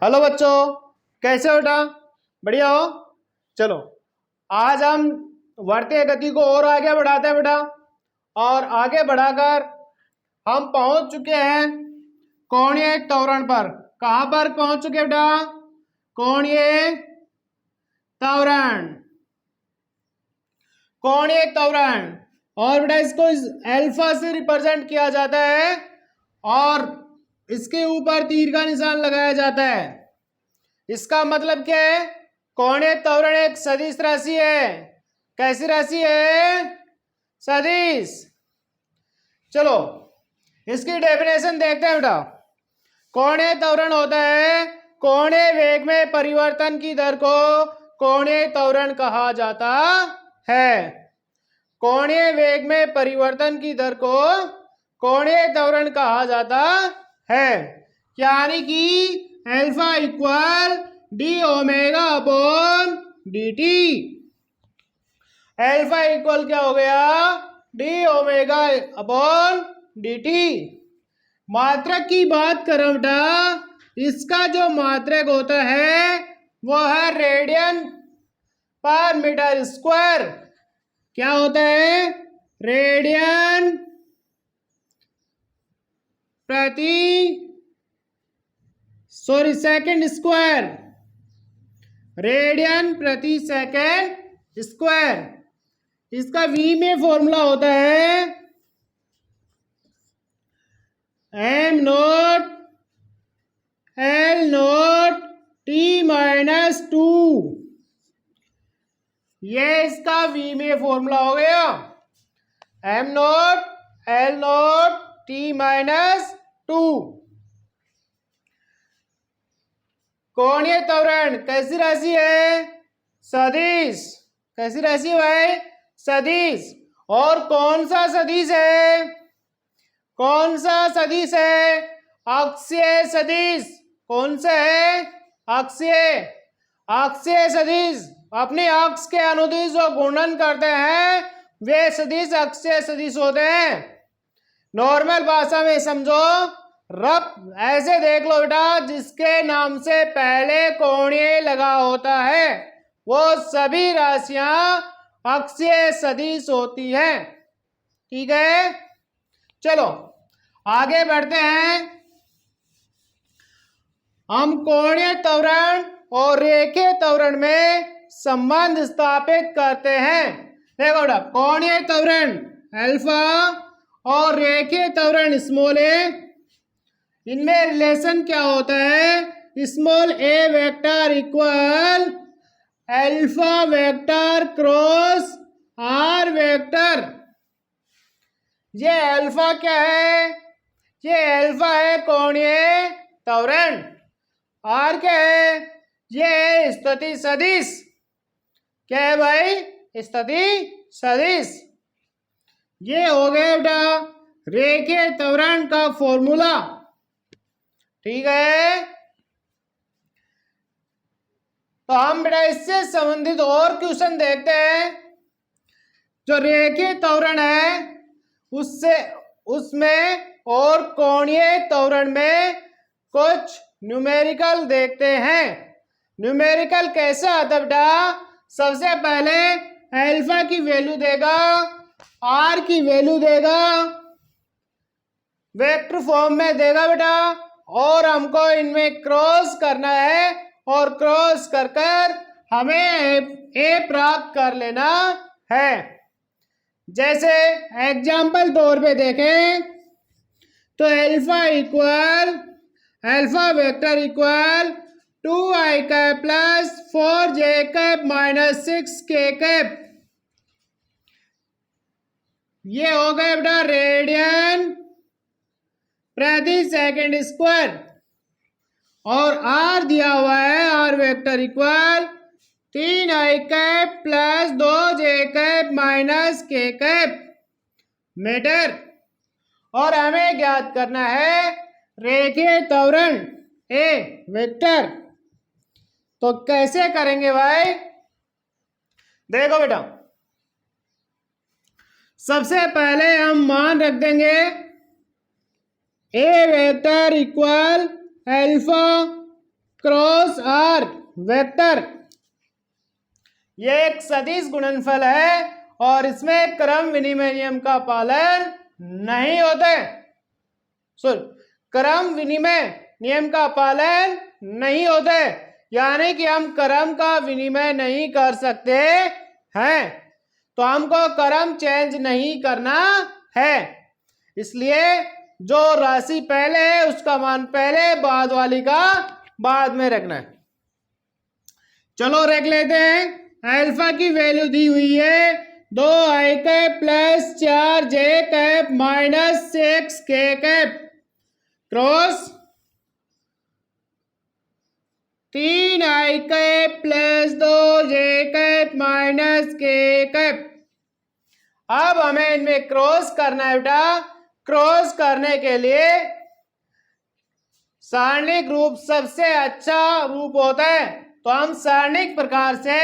Hello बच्चों, कैसे हो बेटा? बढ़िया हो? चलो आज हम बढ़ते गति को और आगे बढ़ाते हैं बेटा। और आगे बढ़ाकर हम पहुंच चुके हैं कोणीय त्वरण पर। कहां पर पहुंच चुके हैं बेटा? कोणीय त्वरण। कोणीय त्वरण और बेटा इसको अल्फा से रिप्रेजेंट किया जाता है और इसके ऊपर तीर का निशान लगाया जाता है। इसका मतलब क्या है? कोणीय त्वरण एक सदिश राशि है। कैसी राशि है? सदिश। चलो इसकी डेफिनेशन देखते हैं बेटा। कोणीय त्वरण होता है कोणीय वेग में परिवर्तन की दर को कोणीय त्वरण कहा जाता है। कोणीय वेग में परिवर्तन की दर को कोणीय त्वरण कहा जाता है, यानी कि alpha equal D omega upon D T. Alpha equal क्या हो गया? D omega upon D T. मात्रक की बात करो बेटा, इसका जो मात्रक होता है वो है रेडियन पर मीटर स्क्वायर। क्या होता है? Radian second square. रेडियन प्रति सेकंड स्क्वायर। इसका वी में फॉर्मूला होता है am naught L not T minus two. ये इसका वी में फॉर्मूला हो गया, am naught L not T minus two. कोणीय त्वरण कैसी राशि है? सदिश। कैसी राशि है भाई? सदिश। और कौन सा सदिश है? कौन सा सदिश है? अक्षीय सदिश। कौन सा है? अक्षीय। अक्षीय सदिश अपने अक्ष के अनुदिश जो गुणन करते हैं वे सदिश अक्षीय सदिश होते हैं। नॉर्मल भाषा में समझो, रफ ऐसे देख लो बेटा, जिसके नाम से पहले कोणीय लगा होता है वो सभी राशियां अक्षीय सदिश होती हैं। ठीक है, चलो आगे बढ़ते हैं। हम कोणीय त्वरण और रेखीय त्वरण में संबंध स्थापित करते हैं। देखो बेटा, कोणीय त्वरण अल्फा और रेखीय त्वरण स्मॉल ए, इनमें रिलेशन क्या होता है? Small A vector equal alpha vector cross are vector. ये अल्फा क्या है? ये अल्फा है कोणीय त्वरण। आर क्या है? ये है स्थिति सदिश। क्या है भाई? स्थिति सदिश। ये हो गया बेटा रेखीय त्वरण का फॉर्मूला। ठीक है, तो हम बेटा इससे संबंधित और क्वेश्चन देखते हैं। जो रेखीय त्वरण है उसमें और कोणीय त्वरण में कुछ न्यूमेरिकल देखते हैं। न्यूमेरिकल कैसे आता बेटा? सबसे पहले अल्फा की वैल्यू देगा, आर की वैल्यू देगा, वेक्टर फॉर्म में देगा बेटा, और हमको इनमें क्रॉस करना है और क्रॉस कर कर हमें ए प्राप्त कर लेना है। जैसे एग्जाम्पल तौर पे देखें तो alpha vector equal 2i cap plus 4j cap minus 6k cap. ये हो गए बेटा रेडियन प्रति सेकंड स्क्वायर। और आर दिया हुआ है, R vector equal 3i cap plus 2j cap minus k cap metre. और हमें ज्ञात करना है रेखीय त्वरण ए वेक्टर। तो कैसे करेंगे भाई? देखो बेटा, सबसे पहले हम मान रख देंगे a vector equal alpha cross are vector, ये एक सदिश गुणनफल है और इसमें क्रम विनिमय नियम का पालन नहीं होता है। क्रम विनिमय नियम का पालन नहीं होता है, यानी कि हम क्रम का विनिमय नहीं कर सकते हैं, तो हमको क्रम चेंज नहीं करना है। इसलिए जो राशि पहले है उसका मान पहले, बाद वाली का बाद में रखना है। चलो रख लेते हैं। अल्फा की वैल्यू दी हुई है 2i cap plus 4j cap minus 6k cap cross 3i cap plus 2j cap minus k cap. अब हमें इनमें क्रॉस करना है बेटा। क्रॉस करने के लिए सारणिक रूप सबसे अच्छा रूप होता है, तो हम सारणिक प्रकार से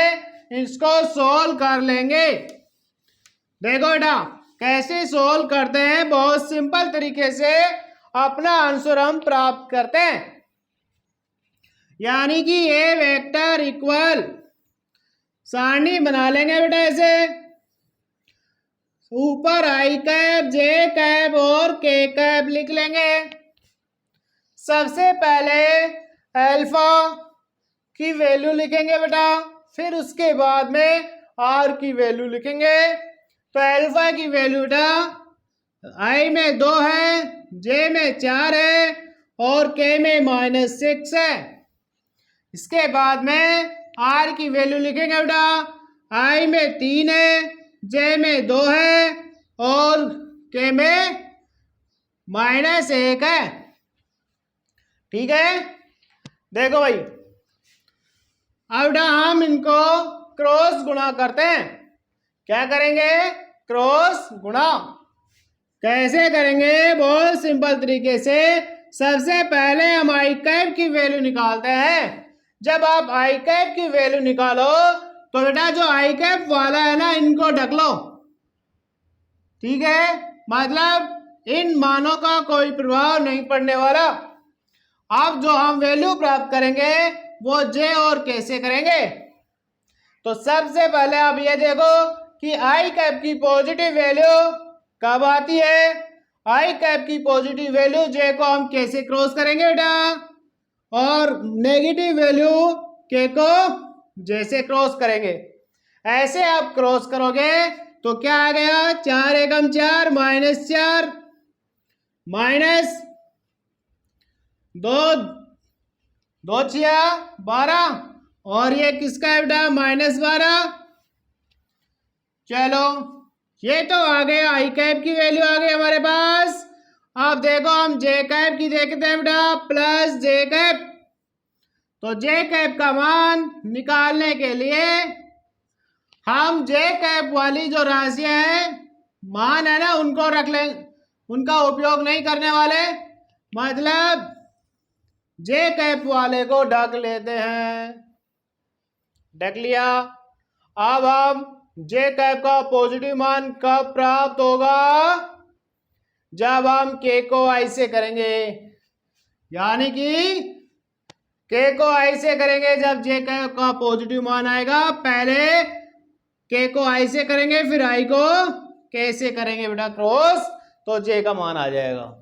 इसको सोल्व कर लेंगे। देखो बेटा कैसे सोल्व करते हैं, बहुत सिंपल तरीके से अपना आंसर हम प्राप्त करते हैं। यानी कि ए वेक्टर इक्वल सारणी बना लेंगे बेटा ऐसे, ऊपर आई कैप जे कैप और के कैप लिख लेंगे। सबसे पहले अल्फा की वैल्यू लिखेंगे बेटा, फिर उसके बाद में आर की वैल्यू लिखेंगे। तो अल्फा की वैल्यू बेटा आई में 2 है, जे में 4 है और के में -6 है। इसके बाद में आर की वैल्यू लिखेंगे बेटा, आई में 3 है, जे में 2 है और के में -1 है। ठीक है, देखो भाई अब हम इनको क्रॉस गुणा करते हैं। क्या करेंगे? क्रॉस गुणा। कैसे करेंगे? बहुत सिंपल तरीके से। सबसे पहले हम आई कैप की वैल्यू निकालते हैं। जब आप आई कैप की वैल्यू निकालो तो बेटा जो आई कैप वाला है ना, इनको ढक लो। ठीक है, मतलब इन मानों का कोई प्रभाव नहीं पड़ने वाला। अब जो हम वैल्यू प्राप्त करेंगे वो जे और कैसे करेंगे। तो सबसे पहले आप ये देखो कि आई कैप की पॉजिटिव वैल्यू कब आती है। आई कैप की पॉजिटिव वैल्यू जे को हम कैसे क्रॉस करेंगे बेटा, और नेगेटिव वैल्यू के को जैसे क्रॉस करेंगे। ऐसे आप क्रॉस करोगे तो क्या आ गया, 4 एकम 4 -4 माइनस 2 2 छिया 12 और ये किसका है बेटा -12। चलो ये तो आ गया, आई कैप की वैल्यू आ गई हमारे पास। अब देखो हम जे कैप की देखते हैं बेटा, प्लस जे कैप। तो जे कैप का मान निकालने के लिए हम जे कैप वाली जो राशियां हैं, मान है ना, उनको रख लें, उनका उपयोग नहीं करने वाले। मतलब जे कैप वाले को ढक लेते हैं। ढक लिया। अब हम जे कैप का पॉजिटिव मान कब प्राप्त होगा, जब हम के को आई से करेंगे। यानी कि के को आई से करेंगे जब जे कैप का पॉजिटिव मान आएगा। पहले के को आई से करेंगे, फिर आई को के से करेंगे बेटा क्रॉस, तो जे का मान आ जाएगा।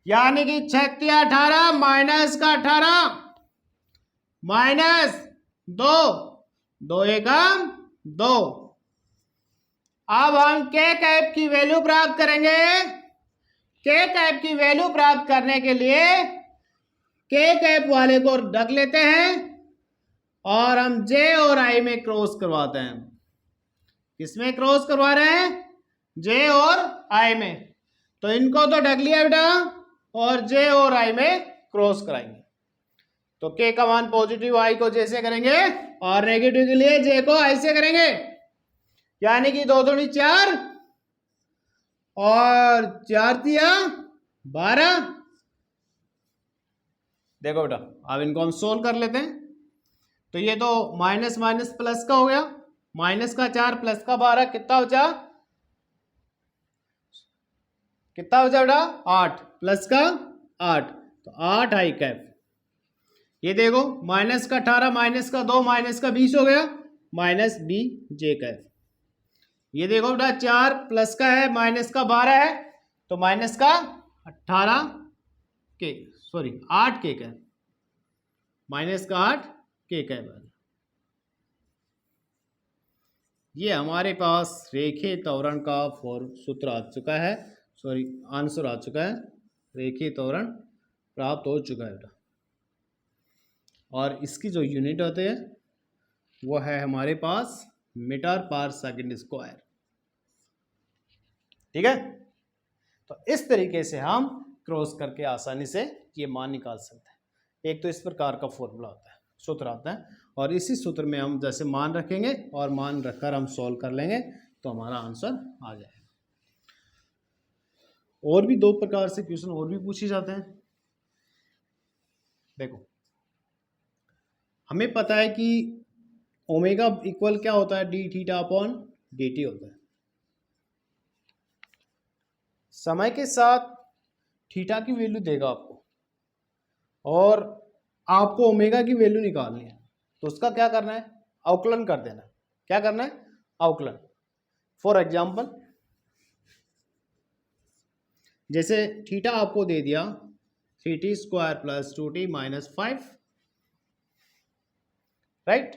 यानी कि 36 18 माइनस का 18 -2 2 एकम 2। अब हम के कैप की वैल्यू प्राप्त करेंगे। के कैप की वैल्यू प्राप्त करने के लिए के कैप वाले को ढक लेते हैं और हम जे और आई में क्रॉस करवाते हैं। किसमें क्रॉस करवा रहे हैं? जे और आई में। तो इनको तो ढक लिया बेटा और जे और आई में क्रॉस कराएंगे। तो के का मान पॉजिटिव आई को जैसे करेंगे और नेगेटिव के लिए जे को आई से करेंगे। यानी कि 2 दूनी 4 और 4 तिया 12। देखो बेटा अब इनको हम सोल्व कर लेते हैं। तो ये तो माइनस माइनस प्लस का हो गया, माइनस का 4 प्लस का 12 कितना बचा, कितना बचा बेटा 8 प्लस का 8, तो 8 आई कैप। ये देखो माइनस का 18 माइनस का 2 माइनस का 20 हो गया, माइनस बी जे का एफ। ये देखो बेटा 4 प्लस का है माइनस का 12 है, तो माइनस का 18 के, सॉरी 8 के का, माइनस का 8 के का है। ये हमारे पास रेखीय त्वरण का सूत्र आ चुका है, सॉरी आंसर आ चुका है, रेखीय त्वरण प्राप्त हो चुका है बेटा। और इसकी जो यूनिट होते हैं वो है हमारे पास मीटर पर सेकंड स्क्वायर। ठीक है, तो इस तरीके से हम क्रॉस करके आसानी से ये मान निकाल सकते हैं। एक तो इस प्रकार का फॉर्मूला होता है, सूत्र आता है, और इसी सूत्र में हम जैसे मान रखेंगे और मान रखकर हम सॉल्व कर लेंगे तो हमारा आंसर आ जाएगा। और भी दो प्रकार से क्वेश्चन और भी पूछे जाते हैं। देखो हमें पता है कि ओमेगा इक्वल क्या होता है, D theta upon D T होता है। समय के साथ थीटा की वैल्यू देगा आपको और आपको ओमेगा की वैल्यू निकालनी है, तो उसका क्या करना है, अवकलन कर देना। क्या करना है, अवकलन। फॉर एग्जाम्पल जैसे थीटा आपको दे दिया 3t square plus 2t minus 5, right,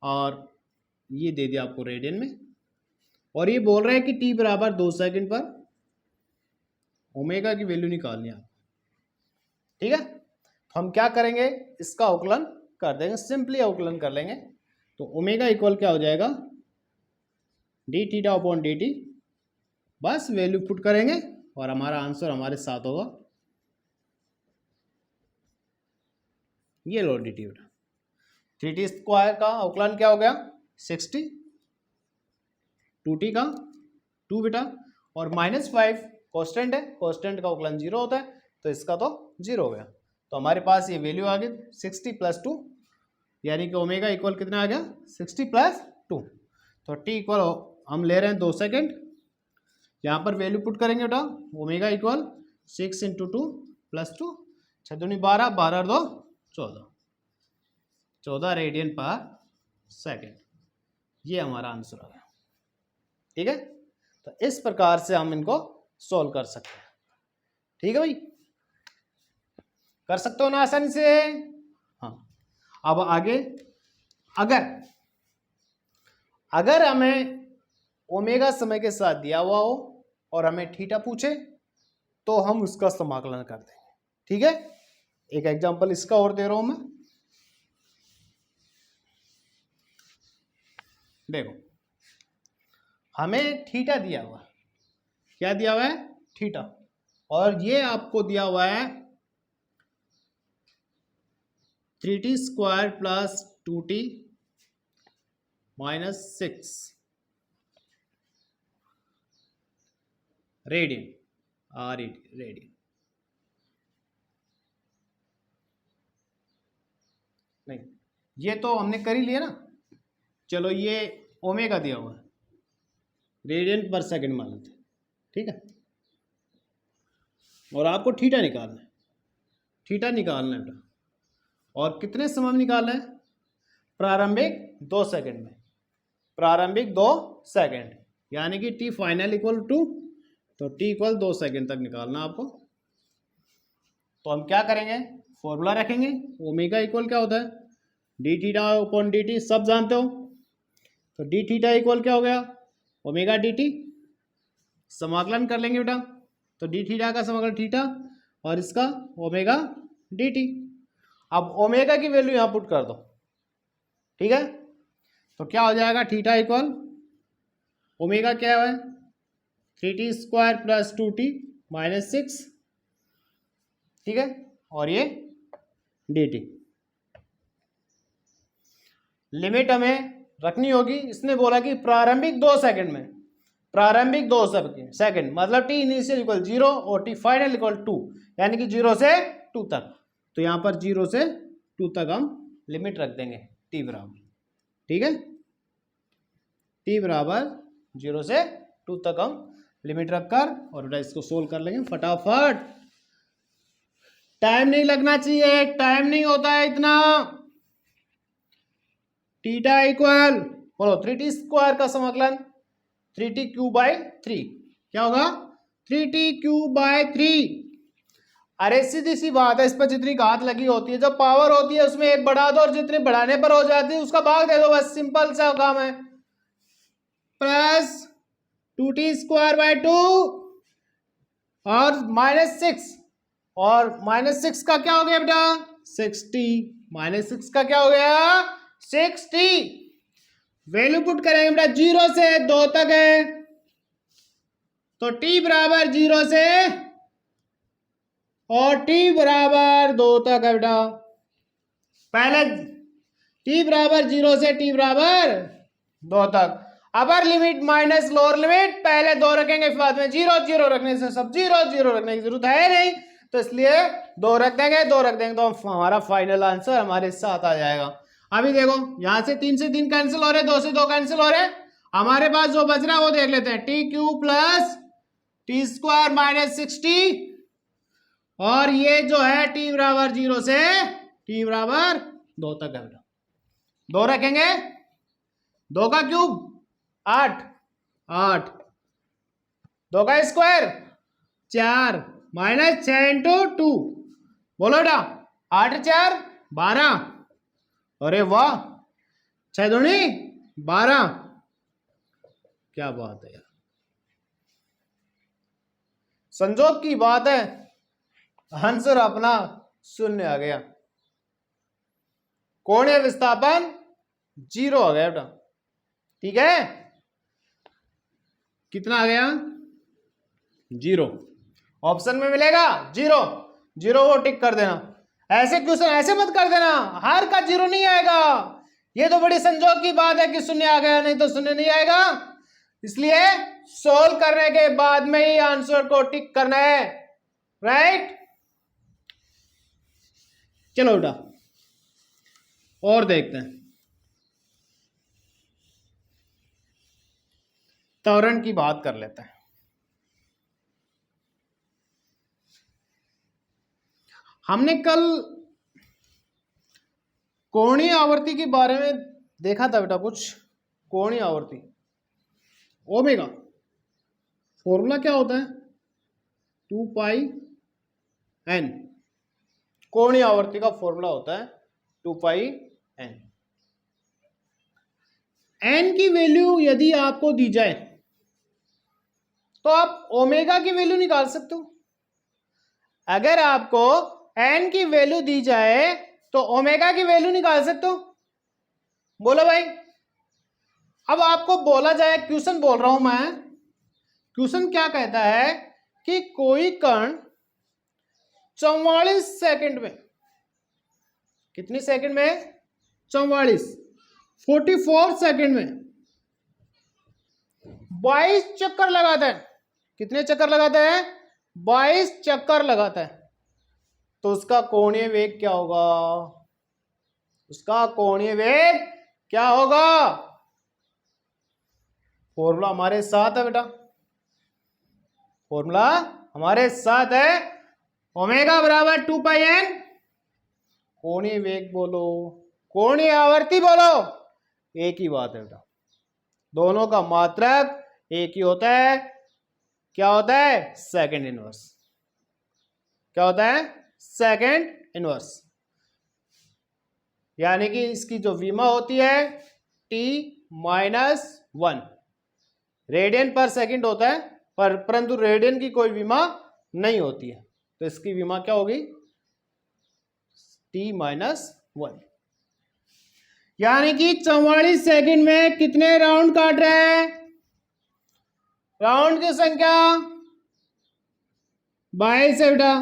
और ये दे दिया आपको रेडियन में, और ये बोल रहा है कि t बराबर 2 सेकंड पर ओमेगा की वैल्यू निकालनी है। ठीक है, तो हम क्या करेंगे, इसका अवकलन कर देंगे, सिंपली अवकलन कर लेंगे। तो ओमेगा इक्वल क्या हो जाएगा, D theta upon D T, बस वैल्यू पुट करेंगे और हमारा आंसर हमारे साथ होगा। ये लो डी टी बेटा, 3t स्क्वायर का अवकलन क्या हो गया 60, 2t का 2 बेटा, और माइनस 5 कॉन्स्टेंट है, कॉन्स्टेंट का अवकलन 0 होता है, तो इसका तो 0 हो गया। तो हमारे पास ये वैल्यू आ गई 60 प्लस 2, यानी कि ओमेगा इक्वल कितना आ गया 60 प्लस 2। तो टी इक्वल हम ले रहे हैं 2 सेकेंड, यहाँ पर वैल्यू पुट करेंगे बेटा, ओमेगा इक्वल 6 इंटू 2 प्लस 2, 6 दूनी 12, 12 और 2 14, 14 रेडियन पर सेकेंड। ये हमारा आंसर आ गया। ठीक है, तो इस प्रकार से हम इनको सॉल्व कर सकते हैं। ठीक है भाई, कर सकते हो ना आसानी से। हाँ, अब आगे अगर हमें ओमेगा समय के साथ दिया हुआ हो और हमें थीटा पूछे तो हम उसका समाकलन कर देंगे। ठीक है, एक एग्जांपल इसका और दे रहा हूं मैं। देखो हमें थीटा दिया हुआ है, क्या दिया हुआ है, थीटा, और ये आपको दिया हुआ है 3t square plus 2t minus 6 radian, radian. नहीं, ये तो हमने कर ही लिया ना। चलो ये ओमेगा दिया हुआ है, रेडियन पर सेकंड मान लेते। ठीक है, और आपको थीटा निकालना है, थीटा निकालना है बेटा, और कितने समय में निकालना है, प्रारंभिक 2 सेकंड में, प्रारंभिक 2 सेकंड, यानी कि टी फाइनल इक्वल टू, तो टी इक्वल 2 सेकंड तक निकालना आपको। तो हम क्या करेंगे, फॉर्मूला रखेंगे, ओमेगा इक्वल क्या होता है, D theta upon D T, सब जानते हो। तो डी थीटा इक्वल क्या हो गया, ओमेगा डी टी, समाकलन कर लेंगे बेटा, तो डी थीटा का समाकलन थीटा और इसका ओमेगा डी टी। अब ओमेगा की वैल्यू यहाँ पुट कर दो। ठीक है, तो क्या हो जाएगा, थीटा इक्वल ओमेगा क्या है 3t square plus 2t minus 6, ठीक है, और ये dt। लिमिट हमें रखनी होगी, इसने बोला कि प्रारंभिक 2 सेकंड में, प्रारंभिक 2 सेकंड मतलब t इनिशियल इक्वल 0 और t फाइनल इक्वल 2, यानी कि 0 से 2 तक। तो यहाँ पर 0 से 2 तक हम लिमिट रख देंगे t बराबर। ठीक है, t बराबर 0 से 2 तक हम लिमिट रखकर और बेटा इसको सोल्व कर लेंगे फटाफट। टाइम नहीं लगना चाहिए, टाइम नहीं होता है इतना। थीटा इक्वल बोलो 3t² का समाकलन 3t³/3 क्या होगा 3t³/3। अरे सीधी सी बात है, इस पर जितनी घात लगी होती है, जब पावर होती है उसमें एक बढ़ा दो और जितने बढ़ाने पर हो जाती है उसका भाग दे दो, बस सिंपल सा काम है। प्लस 2t²/2 और -6, और -6 का क्या हो गया बेटा 6t, -6 का क्या हो गया 6t। वैल्यू पुट करेंगे बेटा 0 से 2 तक है, तो t बराबर 0 से और t बराबर 2 तक है बेटा। पहले t बराबर 0 से t बराबर 2 तक, upper limit minus lower limit, पहले 2 रखेंगे फिर बाद में 0, 0 रखने से सब 0, 0 रखने की जरूरत है नहीं, तो इसलिए 2 रख देंगे, 2 रख देंगे तो हमारा फाइनल आंसर हमारे साथ आ जाएगा। अभी देखो यहां से 3 से 3 कैंसिल हो रहे, 2 से 2 कैंसिल हो रहे, हमारे पास जो बच रहा है वो देख लेते हैं, t³ प्लस t² -6t, और ये जो है t बराबर 0 से t बराबर 2 तक है। 2 रखेंगे, 2 का क्यूब 8, 8, 2 का स्क्वायर 4, -6 × 2 बोलो बेटा 8 4 12, अरे वाह 6 दूनी 12, क्या बात है यार, संजोग की बात है, आंसर अपना शून्य आ गया, कोणीय विस्थापन 0 आ गया बेटा। ठीक है, कितना आ गया 0, ऑप्शन में मिलेगा 0, 0 वो टिक कर देना। ऐसे क्वेश्चन ऐसे मत कर देना, हर का 0 नहीं आएगा, ये तो बड़ी संजोग की बात है कि शून्य आ गया, नहीं तो शून्य नहीं आएगा, इसलिए सोल्व करने के बाद में ही आंसर को टिक करना है, राइट। चलो बेटा और देखते हैं, त्वरण की बात कर लेते हैं। हमने कल कोणीय आवर्ती के बारे में देखा था बेटा, कुछ कोणीय आवर्ती ओमेगा, फॉर्मूला क्या होता है 2πn, कोणीय आवर्ती का फॉर्मूला होता है 2πn। n की वैल्यू यदि आपको दी जाए तो आप ओमेगा की वैल्यू निकाल सकते हो। अगर आपको n की वैल्यू दी जाए तो ओमेगा की वैल्यू निकाल सकते हो, बोलो भाई। अब आपको बोला जाए, क्वेश्चन बोल रहा हूं मैं, क्वेश्चन क्या कहता है कि कोई कण 44 सेकंड में, कितनी सेकंड में 44, 44 सेकंड में 22 चक्कर लगाता है। कितने चक्कर लगाता है 22 चक्कर लगाता है, तो उसका कोणीय वेग क्या होगा, उसका कोणीय वेग क्या होगा। फॉर्मूला हमारे साथ है बेटा, फॉर्मूला हमारे साथ है, ओमेगा बराबर 2πn, कोणीय वेग बोलो कोणीय आवर्ती बोलो, एक ही बात है बेटा, दोनों का मात्रक एक ही होता है, क्या होता है सेकंड इनवर्स, क्या होता है सेकंड इनवर्स, यानी कि इसकी जो विमा होती है t-1 रेडियन पर सेकंड होता है, परंतु रेडियन की कोई विमा नहीं होती है, तो इसकी विमा क्या होगी t-1, यानी कि 44 सेकंड में कितने राउंड काट रहे हैं, राउंड की संख्या 22 है बेटा,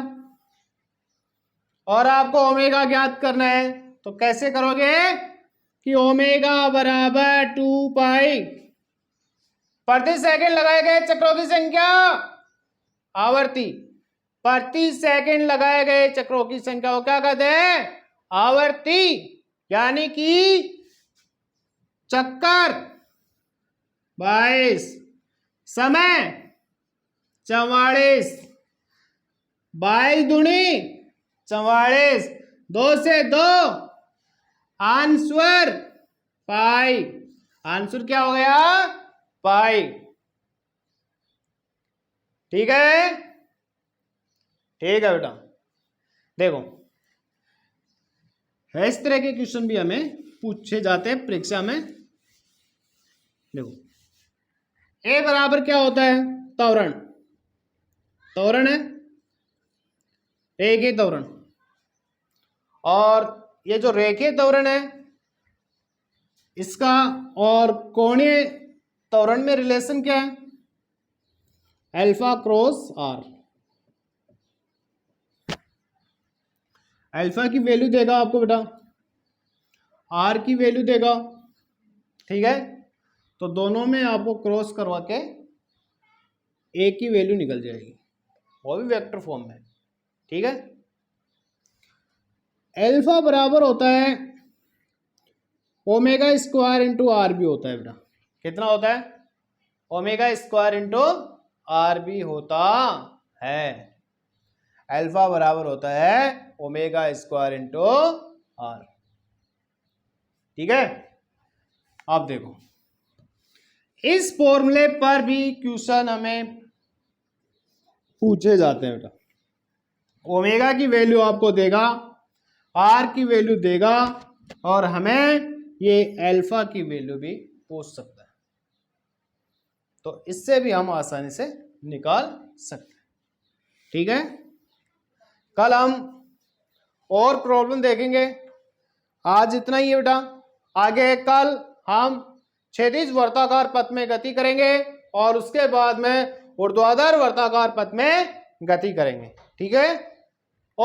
और आपको ओमेगा ज्ञात करना है, तो कैसे करोगे कि ओमेगा बराबर 2π, प्रति सेकंड लगाए गए चक्रों की संख्या, आवर्ती, प्रति सेकंड लगाए गए चक्रों की संख्या को क्या कहते हैं आवर्ती, यानी कि चक्कर 22, समय 44, 22 दूनी 44। 2 से 2 आंसर पाई। आंसर क्या हो गया? पाई। ठीक है, ठीक है बेटा। देखो इस तरह के क्वेश्चन भी हमें पूछे जाते हैं परीक्षा में। देखो ए बराबर क्या होता है? त्वरण। त्वरण है, रेखीय त्वरण। और ये जो रेखीय त्वरण है इसका और कोणीय त्वरण में रिलेशन क्या है? Alpha cross R. अल्फा की वैल्यू देगा आपको बेटा, आर की वैल्यू देगा। ठीक है, तो दोनों में आपको क्रॉस करवा के ए की वैल्यू निकल जाएगी, वो भी वेक्टर फॉर्म में। ठीक है, अल्फा बराबर होता है omega square into R B होता है बेटा। कितना होता है? Omega square into R B होता है। अल्फा बराबर होता है ओमेगा स्क्वायर इंटू आर। ठीक है, आप देखो इस फॉर्मूले पर भी क्वेश्चन हमें पूछे जाते हैं बेटा। ओमेगा की वैल्यू आपको देगा, आर की वैल्यू देगा, और हमें ये अल्फा की वैल्यू भी पूछ सकता है। तो इससे भी हम आसानी से निकाल सकते हैं। ठीक है, कल हम और प्रॉब्लम देखेंगे। आज इतना ही है बेटा। आगे कल हम क्षैतिज वर्ताकार पथ में गति करेंगे और उसके बाद में ऊर्ध्वाधर वर्ताकार पथ में गति करेंगे। ठीक है।